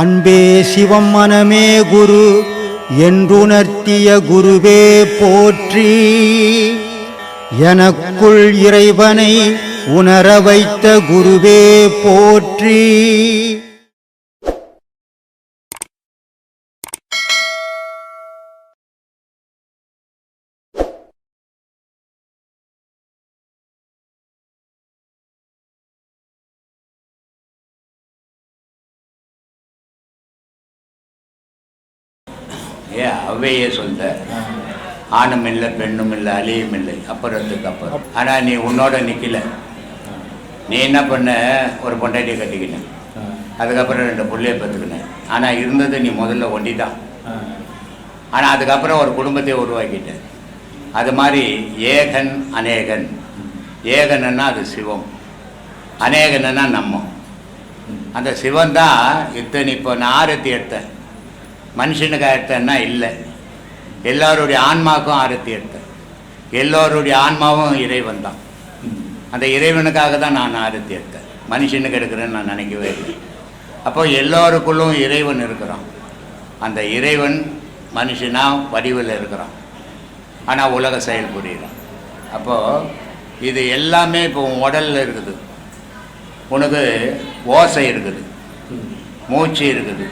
அன்பே சிவம் மனமே குரு என்றுணர்த்திய குருவே போற்றி. எனக்குள் இறைவனை உணர வைத்த குருவே போற்றி. அவையே சொல்ற ஆணும் இல்லை பெண்ணும் இல்லை அழியும் இல்லை அப்புறத்துக்கு அப்புறம். ஆனால் நீ உன்னோட நிற்கல. நீ என்ன பண்ண, ஒரு பொண்டாட்டியை கட்டிக்கின, அதுக்கப்புறம் 2 பிள்ளைய பெற்றுக்கினேன். ஆனால் இருந்தது நீ முதல்ல ஒண்டி தான். ஆனால் அதுக்கப்புறம் ஒரு குடும்பத்தை உருவாக்கிட்டேன். அது மாதிரி ஏகன் அநேகன். ஏகன்னா அது சிவம், அநேகன்னா நம்ம. அந்த சிவன் தான் இத்தனை. இப்போ நான் ஆரத்தி எடுத்தேன், மனுஷனுக்கு எடுத்தேன்னா இல்லை, எல்லோருடைய ஆன்மாவுக்கும் ஆரத்தி எடுத்தேன். எல்லோருடைய ஆன்மாவும் இறைவன் தான். அந்த இறைவனுக்காக தான் நான் ஆரத்தி எடுத்தேன். மனுஷனுக்கு எடுக்கிறேன்னு நான் நினைக்கவே இல்லை. அப்போ எல்லோருக்குள்ளும் இறைவன் இருக்கிறான். அந்த இறைவன் மனுஷனாக வடிவில் இருக்கிறான், ஆனால் உலக செயல் புரிகிறான். அப்போது இது எல்லாமே இப்போ உடலில் இருக்குது. உனக்கு ஓசை இருக்குது, மூச்சு இருக்குது,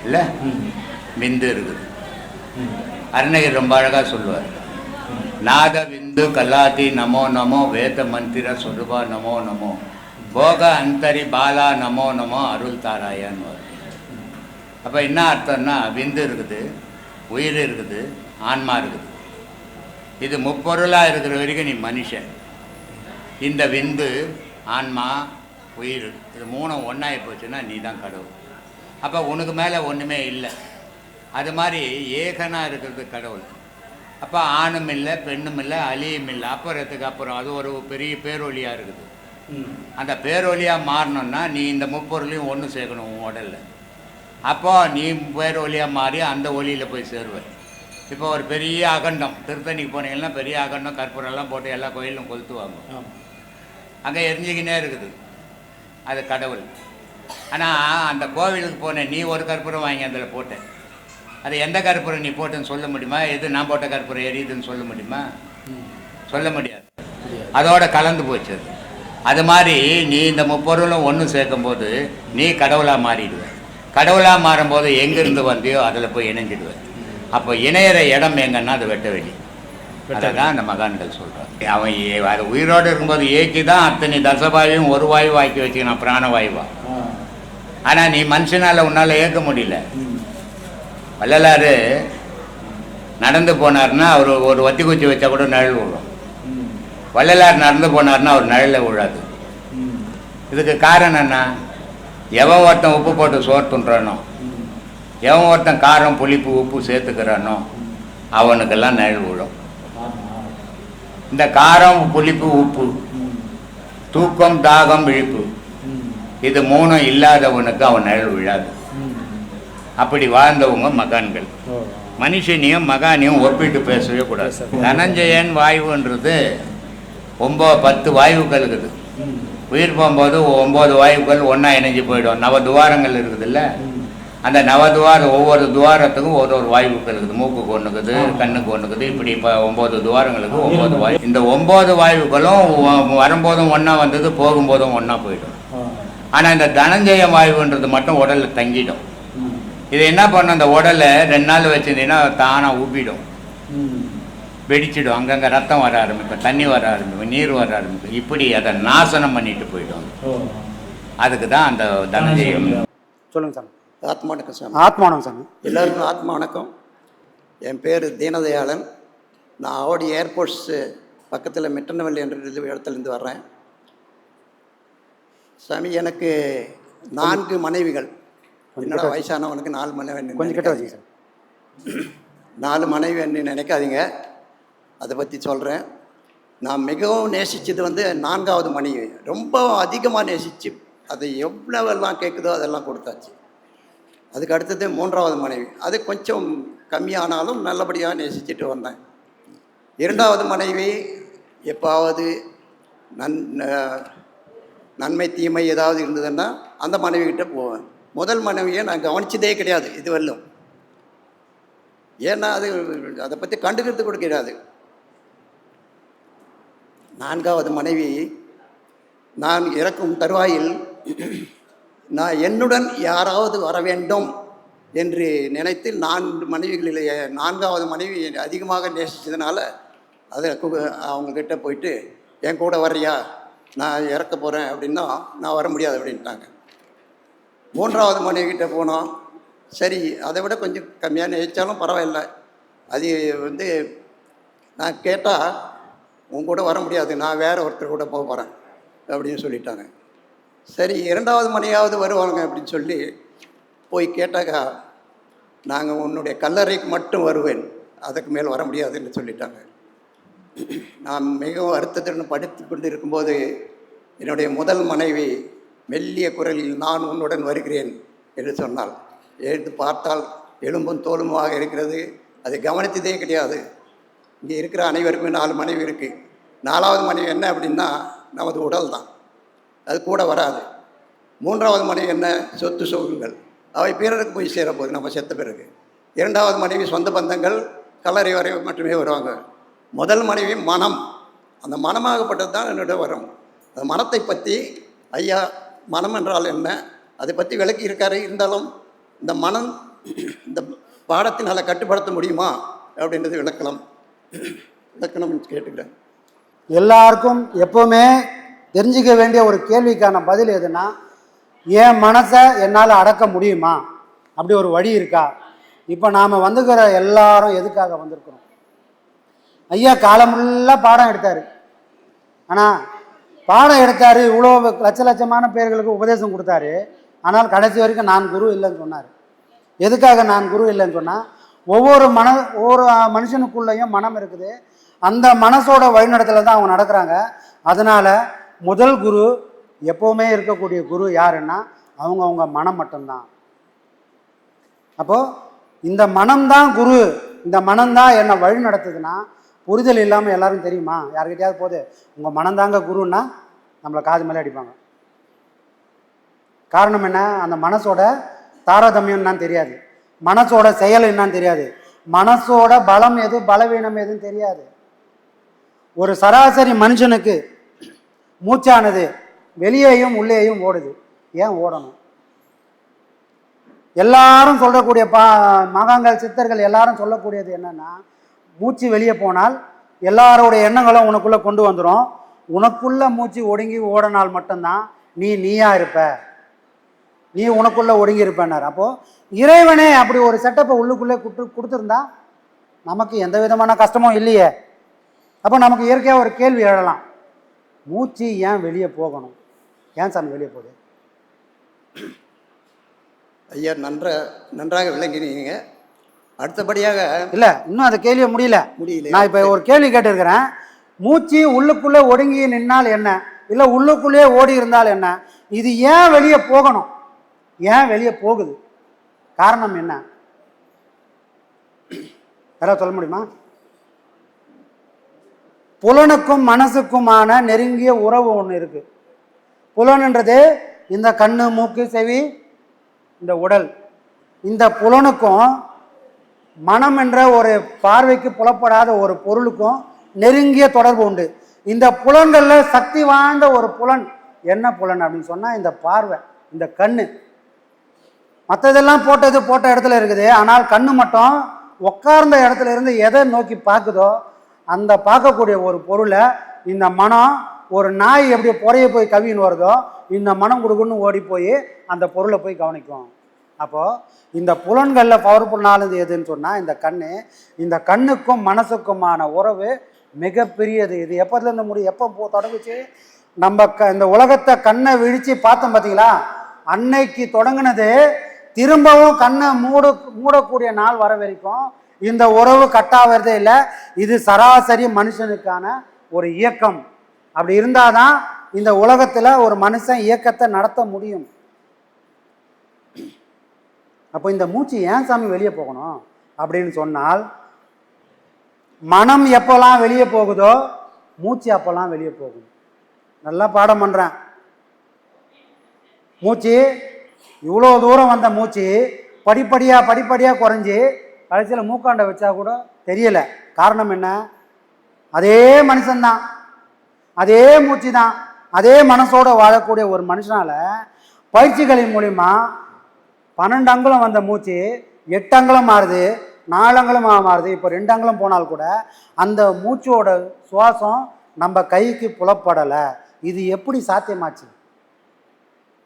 இல்லை விந்து இருக்குது. அருணகிரி ரொம்ப அழகாக சொல்லுவார், நாத விந்து கல்லாதி நமோ நமோ வேத மந்திர சொருபா நமோ நமோ போக அந்தரி பாலா நமோ நமோ அருள் தாராயான்னு வரும். அப்போ என்ன அர்த்தம்னா, விந்து இருக்குது, உயிர் இருக்குது, ஆன்மா இருக்குது. இது முப்பொருளாக இருக்கிற வரைக்கும் நீ மனுஷன். இந்த விந்து, ஆன்மா, உயிர், இது 3 ஒன்றாகி போச்சுன்னா நீ தான் கடவுள். அப்போ உனக்கு மேலே ஒன்றுமே இல்லை. அது மாதிரி ஏகனாக இருக்கிறது கடவுள். அப்போ ஆணும் இல்லை பெண்ணும் இல்லை அழியும் இல்லை அப்புறத்துக்கு அப்புறம். அது ஒரு பெரிய பேரொழியாக இருக்குது. அந்த பேரொழியாக மாறணும்னா நீ இந்த முப்பொருளையும் ஒன்று சேர்க்கணும் உன் உடலில். அப்போது நீ பேரொழியாக மாறி அந்த ஒளியில் போய் சேருவேன். இப்போ ஒரு பெரிய அகண்டம், திருத்தணிக்கு போனீங்கன்னா பெரிய அகண்டம் கற்பூரெல்லாம் போட்டு எல்லா கோயிலும் கொளுத்துவாங்க. அங்கே எரிஞ்சிக்கினே இருக்குது, அது கடவுள். ஆனால் அந்த கோவிலுக்கு போனேன், நீ ஒரு கற்பூரம் வாங்கி அதில் போட்டேன். அது எந்த கற்பூரம் நீ போட்டுன்னு சொல்ல முடியுமா? எது நான் போட்ட கற்பூரம் எரியுதுன்னு சொல்ல முடியுமா? சொல்ல முடியாது. அதோட கலந்து போச்சு. அது மாதிரி நீ இந்த முப்பொருளும் ஒன்று சேர்க்கும்போது நீ கடவுளாக மாறிடுவேன். கடவுளாக மாறும்போது எங்கேருந்து வந்தியோ அதில் போய் இணைஞ்சிடுவேன். அப்போ இணையிற இடம் எங்கன்னா அது வெட்ட வெளி. அதை தான் அந்த மகான்கள் சொல்கிறான். அவன் அது உயிரோடு இருக்கும்போது ஏக்கி தான் அத்தனை தசவாயும் ஒரு வாயு ஆக்கி வச்சுக்கணும், பிராணவாயுவா. ஆனால் நீ மனுஷனால் உன்னால் ஏற்க முடியல. வள்ளலார் நடந்து போனார்னா அவர் ஒரு வத்தி குச்சி வச்சா கூட நிழல் விழும். வள்ளலார் நடந்து போனார்னா அவர் நிழலில் விழாது. இதுக்கு காரணம் என்ன? எவன் ஒருத்தன் உப்பு போட்டு சோறு துண்டுறானோ, எவன் ஒருத்தன் காரம் புளிப்பு உப்பு சேர்த்துக்கிறானோ அவனுக்கெல்லாம் நிழல் விழும். இந்த காரம் புளிப்பு உப்பு, தூக்கம் தாகம் விழிப்பு, இது 3 இல்லாதவனுக்கு அவன் நிழல் விழாது. அப்படி வாழ்ந்தவங்க மகான்கள். மனுஷனையும் மகானையும் ஒப்பிட்டு பேசவே கூடாது. தனஞ்சயன் வாயுன்றது 10 வாயுக்கள் இருக்குது. உயிர் போகும்போது 9 வாயுக்கள் ஒன்றா இணைஞ்சு போயிடும். 9 துவாரங்கள் இருக்குது இல்லை? அந்த 9 துவாரம், ஒவ்வொரு துவாரத்துக்கும் ஒரு வாயுக்கள் இருக்குது. மூக்குக்கு ஒன்று இருக்குது, கண்ணுக்கு ஒன்று இருக்குது. இப்படி இப்போ 9 துவாரங்களுக்கு 9 வாயு. இந்த 9 வாயுக்களும் வரும்போதும் ஒன்றா வந்தது, போகும்போதும் ஒன்றா போயிடும். ஆனால் இந்த தனஞ்சய வாயுன்றது மட்டும் உடலில் தங்கிடும். இது என்ன பண்ணும், அந்த உடலை 2 நாள் வச்சிருந்தீங்கன்னா தானாக ஊப்பிடும், வெடிச்சிடும். அங்கங்கே ரத்தம் வர ஆரம்பிக்கும், தண்ணி வர ஆரம்பிக்கும், நீர் வர ஆரம்பிக்கும். இப்படி அதை நாசனம் பண்ணிட்டு போயிடும். அதுக்கு தான் அந்த தனஞ்சயம். சொல்லுங்கள் சார். ஆத்மா வணக்கம் சார். ஆத்மா வணக்கம் சார். எல்லாருக்கும் ஆத்மா வணக்கம். என் பேர் தீனதயாளன். நான் ஆவடி ஏர்போர்ட்ஸு பக்கத்தில் மிட்டனவல்லி என்ற இடத்துலேருந்து வர்றேன். சாமி, எனக்கு 4 மனைவிகள். என்னோட வயசானவனுக்கு 4 மனைவி. கொஞ்சம் கிட்ட வச்சுங்க சார். 4 மனைவி நினைக்காதீங்க. அதை பற்றி சொல்கிறேன். நான் மிகவும் நேசித்தது 4வது மனைவி. ரொம்ப அதிகமாக நேசித்து அது எவ்வளவெல்லாம் கேட்குதோ அதெல்லாம் கொடுத்தாச்சு. அதுக்கு அடுத்தது 3வது மனைவி. அது கொஞ்சம் கம்மியானாலும் நல்லபடியாக நேசிச்சுட்டு வந்தேன். 2வது மனைவி எப்பாவது நன்மை தீமை ஏதாவது இருந்ததுன்னா அந்த மனைவிக்கிட்ட போவேன். முதல் மனைவியை நான் கவனிச்சதே கிடையாது இதுவரையிலும். ஏன்னா அதை பற்றி கண்டுக்கிறது கூட கிடையாது. 4வது மனைவி நான் இறக்கும் தருவாயில் நான் என்னுடன் யாராவது வர வேண்டும் என்று நினைத்து 4 மனைவிகளிலேயே 4வது மனைவி அதிகமாக நேசித்ததுனால அதை அவங்கக்கிட்ட போயிட்டு என் கூட வர்றியா, நான் இறக்க போகிறேன் அப்படின்னா நான் வர முடியாது அப்படின்ட்டாங்க. 3வது மனைவிக்கிட்ட போனோம். சரி, அதை விட கொஞ்சம் கம்மியாக நேசித்தாலும் பரவாயில்ல. அது நான் கேட்டால் உன் கூட வர முடியாது, நான் வேறு ஒருத்தர் கூட போக போகிறேன் அப்படின்னு சொல்லிட்டாங்க. சரி, 2வது மனையாவது வருவாங்க அப்படின்னு சொல்லி போய் கேட்டாக்கா, நாங்கள் உன்னுடைய கல்லறைக்கு மட்டும் வருவேன், அதுக்கு மேல் வர முடியாதுன்னு சொல்லிட்டாங்க. நான் மிகவும் வருத்தத்துடன் படித்து கொண்டு இருக்கும்போது என்னுடைய முதல் மனைவி மெல்லிய குரலில் நான் உன்னுடன் வருகிறேன் என்று சொன்னாள். எழுந்து பார்த்தால் எலும்பும் தோலுமாக இருக்கிறது. அதை கவனித்ததே கிடையாது. இங்கே இருக்கிற அனைவருக்குமே 4 மனைவி இருக்குது. 4வது மனைவி என்ன அப்படின்னா நமது உடல் தான், அது கூட வராது. 3வது மனைவி என்ன, சொத்து சுகங்கள், அவை பிறருக்கு போய் சேரப்போகுது நம்ம செத்த பிறகு. 2வது மனைவி சொந்த பந்தங்கள், கல்லறை வரை மட்டுமே வருவாங்க. முதல் மனைவி மனம், அந்த மனமாகப்பட்டது தான் என்னோட வரும். அந்த மனத்தை பற்றி ஐயா மனம் என்றால் என்ன அதை பற்றி விளக்கி இருக்காரு. இருந்தாலும் இந்த மனம் இந்த பாடத்தினால் கட்டுப்படுத்த முடியுமா அப்படின்றது விளக்கணும்னு கேட்டுக்கிறேன். எல்லாருக்கும் எப்போவுமே தெரிஞ்சிக்க வேண்டிய ஒரு கேள்விக்கான பதில் எதுனா, என் மனசை என்னால் அடக்க முடியுமா, அப்படி ஒரு வழி இருக்கா? இப்போ நாம் வந்துக்கிற எல்லாரும் எதுக்காக வந்திருக்கிறோம்? ஐயா காலமுள்ளா பாடம் எடுத்தார். ஆனால் பாடம் எடுத்தார், இவ்வளோ லட்சமான பேர்களுக்கு உபதேசம் கொடுத்தாரு. ஆனால் கடைசி வரைக்கும் நான் குரு இல்லைன்னு சொன்னார். எதுக்காக நான் குரு இல்லைன்னு சொன்னால், ஒவ்வொரு மனுஷனுக்குள்ளேயும் மனம் இருக்குது. அந்த மனசோட வழிநடத்தல தான் அவங்க நடக்கிறாங்க. அதனால் முதல் குரு எப்போவுமே இருக்கக்கூடிய குரு யாருன்னா அவங்க மனம் மட்டும்தான். அப்போது இந்த மனம்தான் குரு, இந்த மனம்தான் என்னை வழி நடத்துதுன்னா புரிதல் இல்லாமல் எல்லாரும் தெரியுமா? யாருக்கிட்டையாவது போது உங்கள் மனம்தாங்க குருன்னா நம்மளை காது மேலே அடிப்பாங்க. காரணம் என்ன? அந்த மனசோட தாரதமியம் என்னான்னு தெரியாது, மனசோட செயல் என்னான்னு தெரியாது, மனசோட பலம் எது பலவீனம் எதுன்னு தெரியாது. ஒரு சராசரி மனுஷனுக்கு மூச்சானது வெளியேயும் உள்ளேயும் ஓடுது. ஏன் ஓடணும்? எல்லாரும் சொல்லக்கூடிய மகான்கள் சித்தர்கள் எல்லாரும் சொல்லக்கூடியது என்னன்னா, மூச்சு வெளியே போனால் எல்லாரோடைய எண்ணங்களும் உனக்குள்ளே கொண்டு வந்துடும். உனக்குள்ள மூச்சு ஒடுங்கி ஓடனால் மட்டும்தான் நீயா இருப்ப, நீ உனக்குள்ள ஒடுங்கி இருப்பேன்னார். அப்போது இறைவனே அப்படி ஒரு செட்டப்பை உள்ளுக்குள்ளே கொடுத்துருந்தா நமக்கு எந்த விதமான கஷ்டமும் இல்லையே. அப்போ நமக்கு இயற்கையாக ஒரு கேள்வி எழலாம், மூச்சு ஏன் வெளியே போகணும்? ஏன் சாமி வெளியே போகுது? ஐயா நன்றாக விளங்கினீங்க. அடுத்தபடியாக இல்லை, இன்னும் அந்த கேள்வியை முடியல. நான் இப்போ ஒரு கேள்வி கேட்டிருக்கிறேன். மூச்சு உள்ளுக்குள்ளே ஒடுங்கி நின்னால் என்ன, இல்லை உள்ளுக்குள்ளேயே ஓடி இருந்தால் என்ன? இது ஏன் வெளியே போகணும், ஏன் வெளியே போகுது, காரணம் என்ன? யாராவது சொல்ல முடியுமா? புலனுக்கும் மனசுக்குமான நெருங்கிய உறவு ஒன்று இருக்கு. புலன்ன்றது இந்த கண்ணு மூக்கு செவி இந்த உடல். இந்த புலனுக்கும் மனம் என்ற ஒரு பார்வைக்கு புலப்படாத ஒரு பொருளுக்கும் நெருங்கிய தொடர்பு உண்டு. இந்த புலன்களில் சக்தி வாய்ந்த ஒரு புலன் என்ன புலன் அப்படின்னு சொன்னால் இந்த பார்வை, இந்த கண்ணு. மற்றதெல்லாம் போட்ட இடத்துல இருக்குது. ஆனால் கண்ணு மட்டும் உட்கார்ந்த இடத்துல இருந்து எதை நோக்கி பார்க்குதோ அந்த பார்க்கக்கூடிய ஒரு பொருளை இந்த மனம், ஒரு நாய் எப்படி புறைய போய் கவின்னு வருதோ இந்த மனம் கொடுக்குன்னு ஓடி போய் அந்த பொருளை போய் கவனிக்கும். அப்போது இந்த புலன்களில் பவர்ஃபுல்லானது எதுன்னு சொன்னால் இந்த கண்ணு. இந்த கண்ணுக்கும் மனசுக்குமான உறவு மிகப்பெரியது. இது எப்போதுலேருந்து எப்போ தொடங்குச்சு? நம்ம இந்த உலகத்தை கண்ணை விழித்து பார்த்தோம் பார்த்தீங்களா, அன்னைக்கு தொடங்கினது திரும்பவும் கண்ணை மூடக்கூடிய நாள் வர வரைக்கும் இந்த உறவு கட்டாவதே இல்லை. இது சராசரி மனுஷனுக்கான ஒரு இயக்கம். அப்படி இருந்தால் தான் இந்த உலகத்தில் ஒரு மனுஷன் இயக்கத்தை நடத்த முடியும். அப்போ இந்த மூச்சு ஏன் சாமி வெளியே போகணும் அப்படின்னு சொன்னால், மனம் எப்போல்லாம் வெளியே போகுதோ மூச்சு அப்போல்லாம் வெளியே போகும். நல்லா பாடம் பண்ணுறேன். மூச்சு இவ்வளோ தூரம் வந்த மூச்சு படிப்படியாக குறைஞ்சி கடைசியில் மூக்காண்டை வச்சா கூட தெரியலை. காரணம் என்ன? அதே மனுஷன்தான், அதே மூச்சு தான், அதே மனசோடு வாழக்கூடிய ஒரு மனுஷனால் பயிற்சிகளின் மூலிமா 12 அங்குலம் வந்த மூச்சு 8 அங்குலம் மாறுது, 4 அங்குலம் மாறுது, இப்போ 2 அங்குலம் போனால் கூட அந்த மூச்சோட சுவாசம் நம்ம கைக்கு புலப்படலை. இது எப்படி சாத்தியமாச்சு?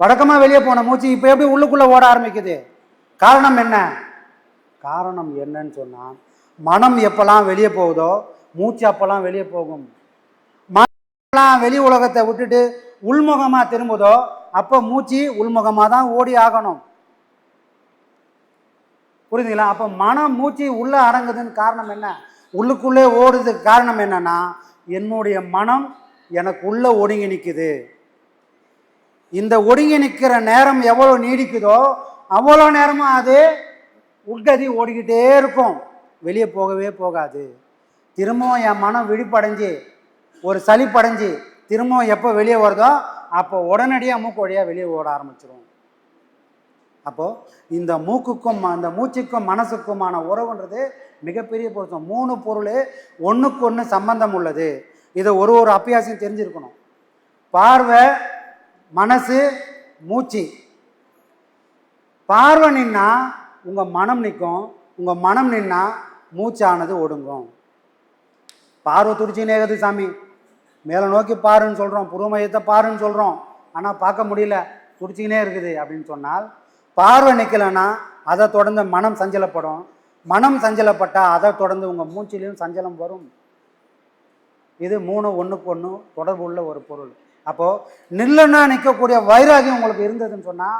வழக்கமாக வெளியே போன மூச்சு இப்போ எப்படி உள்ளுக்குள்ளே ஓட ஆரம்பிக்குது? காரணம் என்ன? காரணம் என்னன்னு சொன்னால், மனம் எப்போல்லாம் வெளியே போகுதோ மூச்சு அப்போல்லாம் வெளியே போகும். மனம்லாம் வெளி உலகத்தை விட்டுட்டு உள்முகமாக திரும்புதோ அப்போ மூச்சு உள்முகமாக தான் ஓடி ஆகணும். புரியுதுங்களா? அப்போ மனம் மூச்சு உள்ளே அடங்குதுன்னு காரணம் என்ன? உள்ளுக்குள்ளே ஓடுறதுக்கு காரணம் என்னன்னா, என்னுடைய மனம் எனக்கு உள்ளே ஒடுங்கி நிற்குது. இந்த ஒடுங்கி நிற்கிற நேரம் எவ்வளோ நீடிக்குதோ அவ்வளோ நேரமும் அது உட்கதி ஓடிக்கிட்டே இருக்கும், வெளியே போகவே போகாது. திரும்பவும் என் மனம் விழிப்படைஞ்சு ஒரு சலிப்படைஞ்சு திரும்பவும் எப்போ வெளியே வருதோ அப்போ உடனடியாக மூக்கு வழியாக வெளியே ஓட ஆரம்பிச்சிடும். அப்போது இந்த மூக்குக்கும் அந்த மூச்சுக்கும் மனசுக்குமான உறவுன்றது மிகப்பெரிய பொருத்தம். 3 பொருள் ஒன்றுக்கு ஒன்று சம்பந்தம் உள்ளது. இதை ஒரு அபியாசம் தெரிஞ்சிருக்கணும். பார்வை, மனசு, மூச்சு. பார்வை நின்னா உங்கள் மனம் நிற்கும், உங்கள் மனம் நின்னா மூச்சானது ஒடுங்கும். பார்வை துடிச்சுனே இருக்குது சாமி, மேலே நோக்கி பாருன்னு சொல்கிறோம், புருவமையத்தை பாருன்னு சொல்கிறோம், ஆனால் பார்க்க முடியல, துடிச்சிக்கினே இருக்குது அப்படின்னு சொன்னால் பார்வை நிற்கலைன்னா அதை தொடர்ந்து மனம் சஞ்சலப்படும். மனம் சஞ்சலப்பட்டால் அதை தொடர்ந்து உங்கள் மூச்சிலையும் சஞ்சலம் வரும். இது 3 ஒன்றுக்கு ஒன்று தொடர்பு உள்ள ஒரு பொருள். அப்போது நில்லுன்னா நிற்கக்கூடிய வைராகியம் உங்களுக்கு இருந்ததுன்னு சொன்னால்,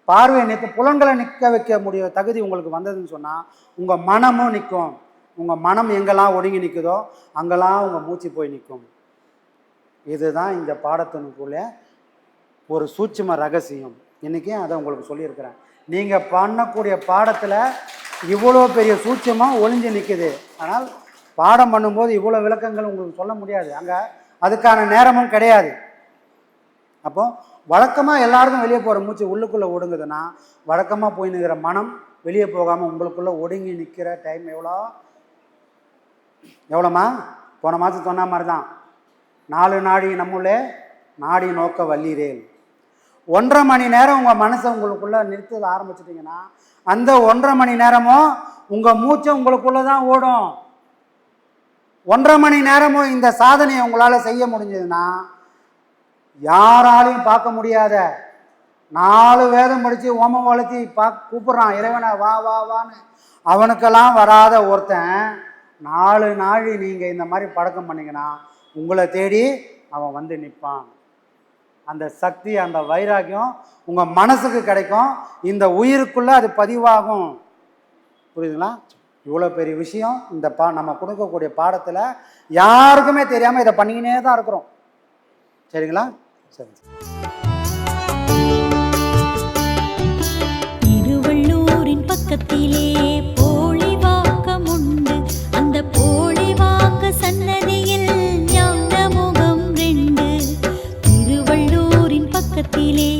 பார்வையை நிற்க புலன்களை நிற்க வைக்க முடிய தகுதி உங்களுக்கு வந்ததுன்னு சொன்னால் உங்கள் மனமும் நிற்கும். உங்கள் மனம் எங்கெல்லாம் ஒடுங்கி நிற்குதோ அங்கெல்லாம் உங்கள் மூச்சு போய் நிற்கும். இதுதான் இந்த பாடத்தினுக்குள்ள ஒரு சூட்சும ரகசியம். இன்றைக்கி அதை உங்களுக்கு சொல்லியிருக்கிறேன். நீங்கள் பண்ணக்கூடிய பாடத்தில் இவ்வளோ பெரிய சூட்சமாக ஒளிஞ்சு நிற்குது. ஆனால் பாடம் பண்ணும்போது இவ்வளோ விளக்கங்கள் உங்களுக்கு சொல்ல முடியாது, அங்கே அதுக்கான நேரமும் கிடையாது. அப்போது வழக்கமாக எல்லாருக்கும் வெளியே போகிற மூச்சு உள்ளுக்குள்ளே ஒடுங்குதுன்னா, வழக்கமாக போய் நிற்கிற மனம் வெளியே போகாமல் உங்களுக்குள்ளே ஒடுங்கி நிற்கிற டைம் எவ்வளோமா? போன மாதம் சொன்ன மாதிரி தான், 4 நாடி நம்மளே நாடி நோக்க வல்லீரேல். 1.5 மணி நேரம் உங்கள் மனசை உங்களுக்குள்ளே நிறுத்த ஆரம்பிச்சிட்டிங்கன்னா அந்த 1.5 மணி நேரமும் உங்கள் மூச்சை உங்களுக்குள்ளே தான் ஓடும். 1.5 மணி நேரமும் இந்த சாதனையை உங்களால் செய்ய முடிஞ்சதுன்னா யாராலையும் பார்க்க முடியாத 4 வேதம் படித்து ஓமம் வளர்த்தி கூப்பிட்றான் இறைவனை வா வா வான்னு, அவனுக்கெல்லாம் வராத ஒருத்தன் 4 நாள் நீங்கள் இந்த மாதிரி பழக்கம் பண்ணிங்கன்னா உங்களை தேடி அவன் வந்து நிற்பான். அந்த சக்தி, அந்த வைராகியம் உங்கள் மனசுக்கு கிடைக்கும், இந்த உயிருக்குள்ளே அது பதிவாகும். புரியுதுங்களா? இவ்வளோ பெரிய விஷயம் இந்த நம்ம கொடுக்கக்கூடிய பாடத்தில் யாருக்குமே தெரியாமல் இதை பண்ணிக்கினே தான் இருக்கிறோம். சரிங்களா? சரி. திருவள்ளூரின் பக்கத்திலே போலிவாக்கம் உண்டு. அந்த போலிவாக்க சன்னதியில் ஞான முகம் 2. திருவள்ளூரின் பக்கத்திலே